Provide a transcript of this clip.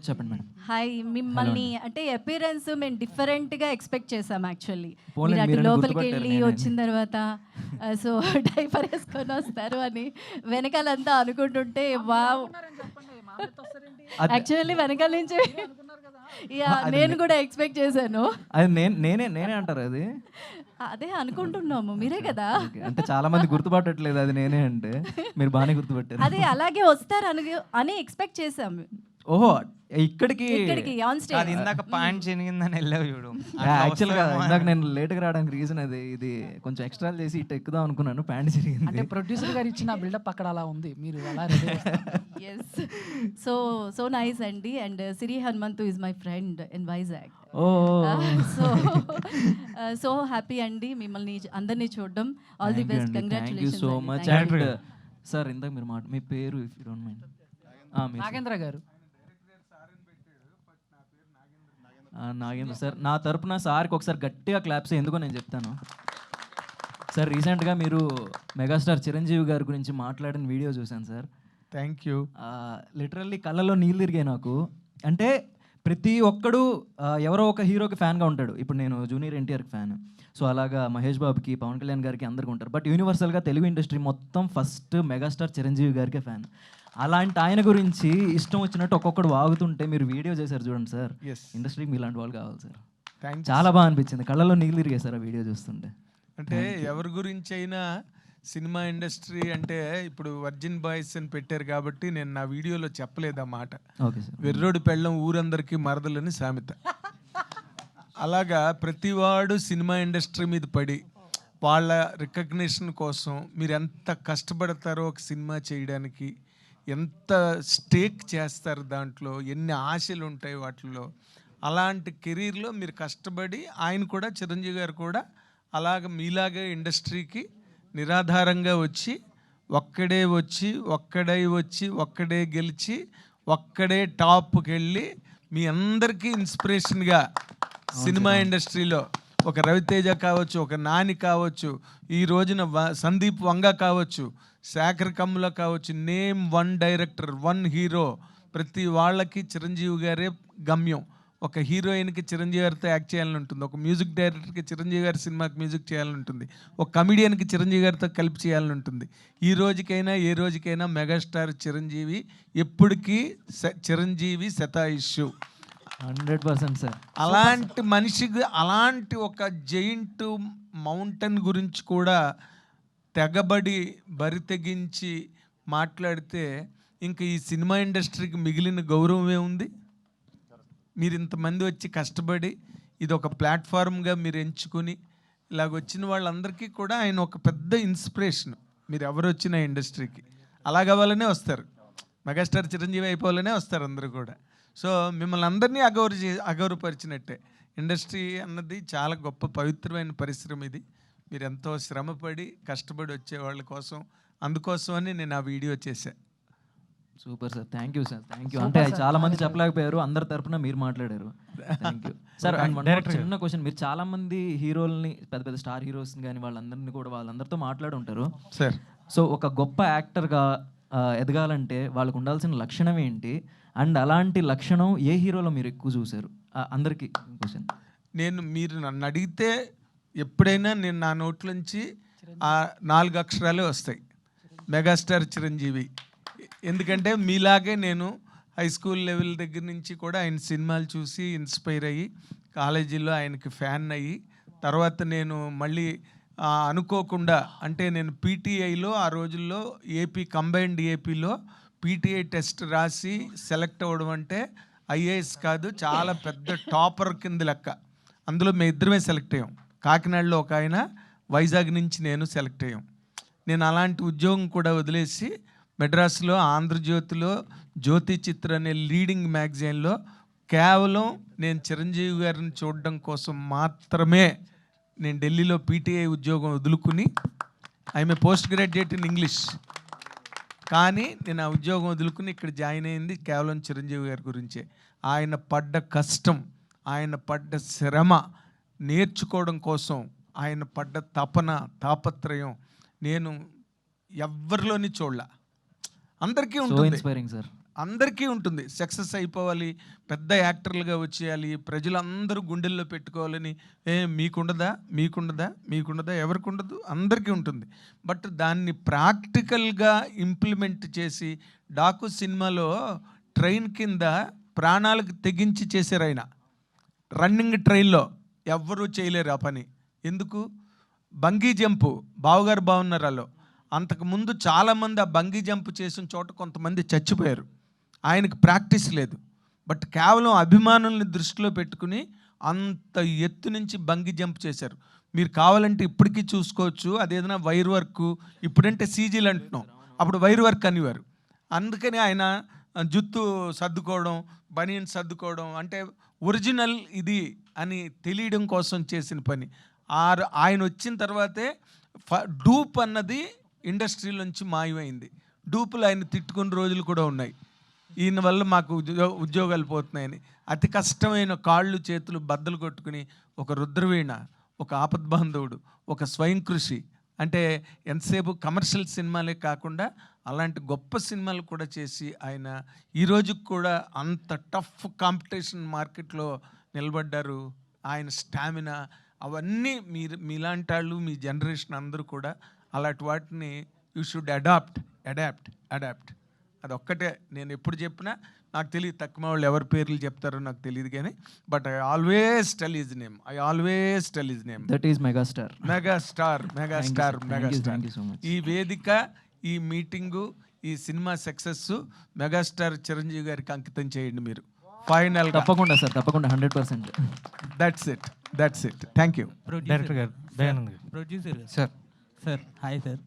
చెప్పండి madam. Hi, మిమ్మల్ని అంటే అపియరెన్స్ మేము డిఫరెంట్గా ఎక్స్పెక్ట్ చేసాం యాక్చువల్లీ. పోనీ మీరు అటు మీరన్నా లోపలికి గుర్తుపట్టారు వెళ్ళి నేనే. వచ్చిన తర్వాత సో డైపర్ వేసుకొని వస్తారు అని వెనకాలంతా అనుకుంటుంటే వావ్. యాక్చువల్లీ వెనకాల నుంచి నేను కూడా ఎక్స్పెక్ట్ చేశాను. అది నేనే అంటారు అది. అదే అనుకుంటున్నాము, మీరే కదా. ఓకే. అంటే చాలా మంది గుర్తుపట్టట్లేదు అది నేనే అంటే, మీరు బాగానే గుర్తుపట్టారు. అదే అలాగే వస్తారు అని ఎక్స్పెక్ట్ చేసాము. ఓహో, ఇక్కడికి ఆన్ అది స్టేజ్. ఇందాక పాయింట్ చెనిగిందని వెళ్ళావు చూడు. యాక్చువల్గా ఇందాక నేను లేట్గా రావడానికి రీజన్ అది. ఇది కొంచెం ఎక్స్ట్రా చేసి ఇటు ఎక్కుదాం అనుకున్నాను, ప్యాంట్ అంటే జరిగింది. ప్రొడ్యూసర్ గారు ఇచ్చిన బిల్డప్ అక్కడ అలా ఉంది, మీరు అలా రెడీ ఎస్, సో నైస్ అండి. And Siri Hanumanthu is my friend in Vizag. Oh so happy అండి మిమ్మల్ని అందరినీ చూడడం. All the best, thank you so much. Congratulations. And sir ఇందాక మీరు మీ పేరు if you don't mind. Nagendra garu. Nagendra sir, నా తరపున సార్కి ఒకసారి గట్టిగా క్లాప్స్ ఎందుకో నేను చెప్తాను. సార్ రీసెంట్గా మీరు మెగాస్టార్ చిరంజీవి గారి గురించి మాట్లాడిన వీడియో చూశాను సార్. Thank you. లిటరల్లీ కళ్ళలో నీళ్ళు తిరిగాయి నాకు. అంటే ప్రతి ఒక్కడు ఎవరో ఒక హీరోకి ఫ్యాన్గా ఉంటాడు. ఇప్పుడు నేను జూనియర్ ఎన్టీఆర్కి ఫ్యాన్, సో అలాగా మహేష్ బాబుకి, పవన్ కళ్యాణ్ గారికి అందరికీ ఉంటారు. బట్ యూనివర్సల్గా తెలుగు ఇండస్ట్రీ మొత్తం ఫస్ట్ మెగాస్టార్ చిరంజీవి గారికే ఫ్యాన్. అలాంటి ఆయన గురించి ఇష్టం వచ్చినట్టు ఒక్కొక్కడు వాగుతుంటే మీరు వీడియో చేశారు చూడండి సార్. ఇండస్ట్రీకి మీలాంటి వాళ్ళు కావాలి సార్. చాలా బాగా అనిపించింది, కళ్ళలో నీళ్ళు తిరిగాయి సార్ ఆ వీడియో చూస్తుంటే. అంటే ఎవరి గురించి అయినా సినిమా ఇండస్ట్రీ అంటే ఇప్పుడు వర్జిన్ బాయ్స్ అని పెట్టారు కాబట్టి నేను నా వీడియోలో చెప్పలేదు ఆ మాట. Okay sir. వెర్రోడు పెళ్ళం ఊరందరికీ మరదలని సామెత. అలాగా ప్రతివాడు సినిమా ఇండస్ట్రీ మీద పడి వాళ్ళ రికగ్నిషన్ కోసం మీరు ఎంత కష్టపడతారో ఒక సినిమా చేయడానికి, ఎంత స్టేక్ చేస్తారు దాంట్లో, ఎన్ని ఆశలు ఉంటాయి వాటిల్లో. అలాంటి కెరీర్లో మీరు కష్టపడి ఆయన కూడా, చిరంజీవి గారు కూడా అలాగ మీలాగే ఇండస్ట్రీకి నిరాధారంగా వచ్చి ఒక్కడే గెలిచి ఒక్కడే టాప్కి వెళ్ళి మీ అందరికీ ఇన్స్పిరేషన్గా సినిమా ఇండస్ట్రీలో ఒక రవితేజ కావచ్చు, ఒక నాని కావచ్చు, ఈ రోజున సందీప్ వంగ కావచ్చు, శేఖర్ కమ్ముల కావచ్చు, name one director, one hero, ప్రతి వాళ్ళకి చిరంజీవి గారే గమ్యం. ఒక హీరోయిన్కి చిరంజీవి గారితో యాక్ట్ చేయాలని ఉంటుంది, ఒక మ్యూజిక్ డైరెక్టర్కి చిరంజీవి గారి సినిమాకి మ్యూజిక్ చేయాలని ఉంటుంది, ఒక కమిడియన్కి చిరంజీవి గారితో కలిపి చేయాలని ఉంటుంది. ఈ రోజుకైనా ఏ రోజుకైనా మెగాస్టార్ చిరంజీవి ఎప్పటికీ చిరంజీవి శతాయుష్షు. 100% సార్. అలాంటి మనిషికి, అలాంటి ఒక జైంట్ మౌంటైన్ గురించి కూడా తెగబడి బరి తెగించి మాట్లాడితే ఇంకా ఈ సినిమా ఇండస్ట్రీకి మిగిలిన గౌరవమే ఉంది? మీరు ఇంతమంది వచ్చి కష్టపడి ఇది ఒక ప్లాట్ఫామ్గా మీరు ఎంచుకుని ఇలాగ వచ్చిన వాళ్ళందరికీ కూడా ఆయన ఒక పెద్ద ఇన్స్పిరేషన్. మీరు ఎవరు వచ్చిన ఇండస్ట్రీకి అలాగవ్వాలనే వస్తారు, మెగాస్టార్ చిరంజీవి అయిపోవాలనే వస్తారు అందరూ కూడా. సో మిమ్మల్ని అందరినీ అగౌరవపరిచినట్టే. ఇండస్ట్రీ అన్నది చాలా గొప్ప పవిత్రమైన పరిశ్రమ. ఇది మీరు ఎంతో శ్రమపడి కష్టపడి వచ్చే వాళ్ళ కోసం, అందుకోసమని నేను ఆ వీడియో చేశాను. Super sir, thank you sir, thank you. అంటే చాలా మంది చెప్పలేకపోయారు, అందరి తరపున మీరు మాట్లాడారు. Thank you sir. అండ్ చిన్న క్వశ్చన్, మీరు చాలా మంది హీరోల్ని, పెద్ద పెద్ద స్టార్ హీరోస్ని కానీ వాళ్ళందరినీ కూడా వాళ్ళందరితో మాట్లాడి ఉంటారు సార్. సో ఒక గొప్ప యాక్టర్గా ఎదగాలంటే వాళ్ళకు ఉండాల్సిన లక్షణం ఏంటి, అండ్ అలాంటి లక్షణం ఏ హీరోలో మీరు ఎక్కువ చూసారు? అందరికీ క్వశ్చన్. మీరు నన్ను అడిగితే ఎప్పుడైనా నేను నా నోట్లోంచి ఆ 4 అక్షరాలే వస్తాయి, మెగాస్టార్ చిరంజీవి. ఎందుకంటే మీలాగే నేను హై స్కూల్ లెవెల్ దగ్గర నుంచి కూడా ఆయన సినిమాలు చూసి ఇన్స్పైర్ అయ్యి కాలేజీలో ఆయనకి ఫ్యాన్ అయ్యి, తర్వాత నేను మళ్ళీ అనుకోకుండా, అంటే నేను పీటీఐలో ఆ రోజుల్లో కంబైన్డ్ ఏపీలో పీటీఐ టెస్ట్ రాసి సెలెక్ట్ అవ్వడం అంటే ఐఏఎస్ కాదు, చాలా పెద్ద టాపర్ కింద లెక్క. అందులో మేము ఇద్దరమే సెలెక్ట్ అయ్యాం. కాకినాడలో ఒక ఆయన, వైజాగ్ నుంచి నేను సెలెక్ట్ అయ్యాం. నేను అలాంటి ఉద్యోగం కూడా వదిలేసి మెడ్రాస్లో ఆంధ్రజ్యోతిలో జ్యోతి చిత్ర అనే లీడింగ్ మ్యాగజైన్లో కేవలం నేను చిరంజీవి గారిని చూడడం కోసం మాత్రమే నేను ఢిల్లీలో పీటీఐ ఉద్యోగం వదులుకుని, I'm post graduate in English, కానీ నేను ఆ ఉద్యోగం వదులుకుని ఇక్కడ జాయిన్ అయింది కేవలం చిరంజీవి గారి గురించే. ఆయన పడ్డ కష్టం, ఆయన పడ్డ శ్రమ నేర్చుకోవడం కోసం, ఆయన పడ్డ తాపత్రయం నేను ఎవరిలోని చూడలే. అందరికీ ఉంటుంది ఇన్స్పైరింగ్ సార్. అందరికీ ఉంటుంది. సక్సెస్ అయిపోవాలి, పెద్ద యాక్టర్లుగా వచ్చేయాలి, ప్రజలందరూ గుండెల్లో పెట్టుకోవాలని. మీకుండదా ఎవరికి ఉండదు, అందరికీ ఉంటుంది. బట్ దాన్ని ప్రాక్టికల్గా ఇంప్లిమెంట్ చేసి డాకు సినిమాలో ట్రైన్ కింద ప్రాణాలకు తెగించి చేశారు ఆయన. రన్నింగ్ ట్రైన్లో ఎవ్వరూ చేయలేరు ఆ పని. ఎందుకు? బంగీ జంపు బావగారు బాగున్నారాలో అంతకుముందు చాలామంది ఆ బంగీ జంప్ చేసిన చోట కొంతమంది చచ్చిపోయారు. ఆయనకు ప్రాక్టీస్ లేదు. బట్ కేవలం అభిమానుల్ని దృష్టిలో పెట్టుకుని అంత ఎత్తు నుంచి బంగీ జంప్ చేశారు. మీరు కావాలంటే ఇప్పటికీ చూసుకోవచ్చు. అదేదైనా వైర్ వర్క్, ఇప్పుడంటే సీజీలు అంటున్నాం, అప్పుడు వైర్ వర్క్ అనేవారు. అందుకని ఆయన జుత్తు సర్దుకోవడం, బనియన్ సర్దుకోవడం అంటే ఒరిజినల్ ఇది అని తెలియడం కోసం చేసిన పని. ఆయన వచ్చిన తర్వాతే డూప్ అన్నది ఇండస్ట్రీలోంచి మాయమైంది. డూపులు ఆయన తిట్టుకున్న రోజులు కూడా ఉన్నాయి. ఈయన వల్ల మాకు ఉద్యోగాలు పోతున్నాయని అతి కష్టమైన కాళ్ళు చేతులు బద్దలు కొట్టుకుని ఒక రుద్రవీణ, ఒక ఆపద్బాంధవుడు, ఒక స్వయం కృషి అంటే ఎంతసేపు కమర్షియల్ సినిమాలే కాకుండా అలాంటి గొప్ప సినిమాలు కూడా చేసి ఆయన ఈ రోజుకి కూడా అంత టఫ్ కాంపిటీషన్ మార్కెట్లో నిలబడ్డారు. ఆయన స్టామినా అవన్నీ మీలాంటి వాళ్ళు, మీ జనరేషన్ అందరూ కూడా అలాంటి వాటిని యూ షుడ్ అడాప్ట్. అదొక్కటే నేను ఎప్పుడు చెప్పినా. నాకు తెలియదు తక్కువ వాళ్ళు ఎవరి పేర్లు చెప్తారో నాకు తెలియదు కానీ but I always tell his name. That is megastar. Thank you so much. ఈ వేదిక, ఈ మీటింగు, ఈ సినిమా సక్సెస్ మెగాస్టార్ చిరంజీవి గారికి అంకితం చేయండి మీరు. ఫైనల్ తప్పకుండా సార్, తప్పకుండా 100%. That's it. Thank you. Director గారు, దయానంద్ గారు, producer sir. Sir hi sir.